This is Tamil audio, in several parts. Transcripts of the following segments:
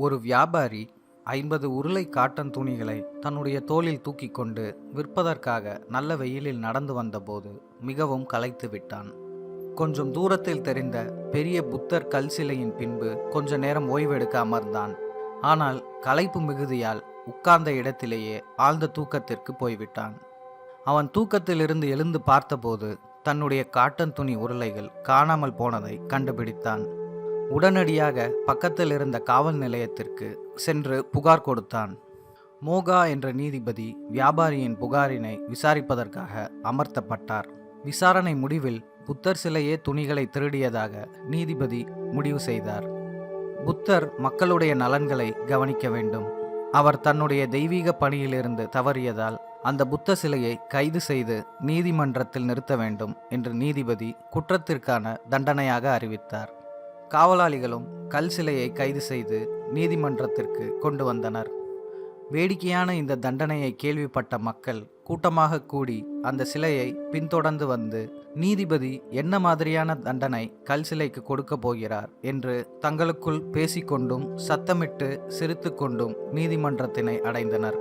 ஒரு வியாபாரி 50 உருளை காட்டன் துணிகளை தன்னுடைய தோளில் தூக்கிக் கொண்டு விற்பதற்காக நல்ல வெயிலில் நடந்து வந்தபோது மிகவும் களைத்து விட்டான். கொஞ்சம் தூரத்தில் தெரிந்த பெரிய புத்தர் கல் சிலையின் பின்பு கொஞ்ச நேரம் ஓய்வெடுக்க அமர்ந்தான். ஆனால் களைப்பு மிகுதியால் உட்கார்ந்த இடத்திலேயே ஆழ்ந்த தூக்கத்திற்கு போய்விட்டான். அவன் தூக்கத்திலிருந்து எழுந்து பார்த்தபோது தன்னுடைய காட்டன் துணி உருளைகள் காணாமல் போனதை கண்டுபிடித்தான். உடனடியாக பக்கத்தில் இருந்த காவல் நிலையத்திற்கு சென்று புகார் கொடுத்தான். மோகா என்ற நீதிபதி வியாபாரியின் புகாரினை விசாரிப்பதற்காக அமர்த்தப்பட்டார். விசாரணை முடிவில் புத்தர் சிலையே துணிகளை திருடியதாக நீதிபதி முடிவு செய்தார். புத்தர் மக்களுடைய நலன்களை கவனிக்க வேண்டும். அவர் தன்னுடைய தெய்வீக பணியிலிருந்து தவறியதால் அந்த புத்த சிலையை கைது செய்து நீதிமன்றத்தில் நிறுத்த வேண்டும் என்று நீதிபதி குற்றத்திற்கான தண்டனையாக அறிவித்தார். காவலாளிகளும் கல் சிலையை கைது செய்து நீதிமன்றத்திற்கு கொண்டு வந்தனர். வேடிக்கையான இந்த தண்டனையை கேள்விப்பட்ட மக்கள் கூட்டமாக கூடி அந்த சிலையை பின்தொடர்ந்து வந்து நீதிபதி என்ன மாதிரியான தண்டனை கல் சிலைக்கு கொடுக்க போகிறார் என்று தங்களுக்குள் பேசிக்கொண்டும் சத்தமிட்டு சிரித்து கொண்டும் நீதிமன்றத்தினை அடைந்தனர்.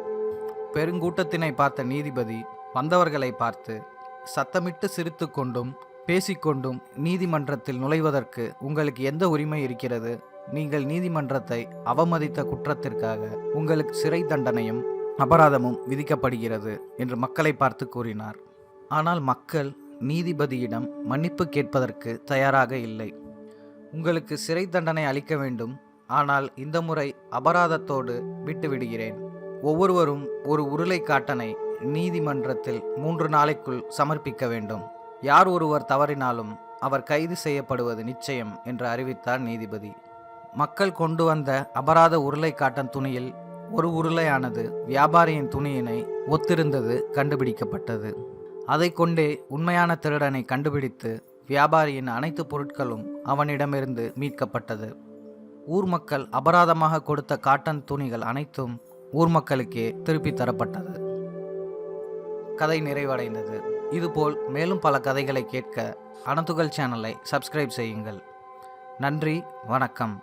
பெருங்கூட்டத்தினை பார்த்த நீதிபதி வந்தவர்களை பார்த்து, சத்தமிட்டு சிரித்து கொண்டும் பேசிக்கொண்டும் நீதிமன்றத்தில் நுழைவதற்கு உங்களுக்கு எந்த உரிமை இருக்கிறது? நீங்கள் நீதிமன்றத்தை அவமதித்த குற்றத்திற்காக உங்களுக்கு சிறை தண்டனையும் அபராதமும் விதிக்கப்படுகிறது என்று மக்களை பார்த்து கூறினார். ஆனால் மக்கள் நீதிபதியிடம் மன்னிப்பு கேட்பதற்கு தயாராக இல்லை. உங்களுக்கு சிறை தண்டனை அளிக்க வேண்டும், ஆனால் இந்த முறை அபராதத்தோடு விட்டுவிடுகிறேன். ஒவ்வொருவரும் ஒரு உருளை காட்டனை நீதிமன்றத்தில் 3 நாளைக்குள் சமர்ப்பிக்க வேண்டும். யார் ஒருவர் தவறினாலும் அவர் கைது செய்யப்படுவது நிச்சயம் என்று அறிவித்தார் நீதிபதி. மக்கள் கொண்டு வந்த அபராத உருளை காட்டன் துணியில் ஒரு உருளையானது வியாபாரியின் துணியினை ஒத்திருந்தது கண்டுபிடிக்கப்பட்டது. அதை கொண்டே உண்மையான திருடனை கண்டுபிடித்து வியாபாரியின் அனைத்து பொருட்களும் அவனிடமிருந்து மீட்கப்பட்டது. ஊர் மக்கள் அபராதமாக கொடுத்த காட்டன் துணிகள் அனைத்தும் ஊர் மக்களுக்கே திருப்பி தரப்பட்டது. கதை நிறைவடைந்தது. இதுபோல் மேலும் பல கதைகளை கேட்க அனந்துகள் சேனலை சப்ஸ்கிரைப் செய்யுங்கள். நன்றி, வணக்கம்.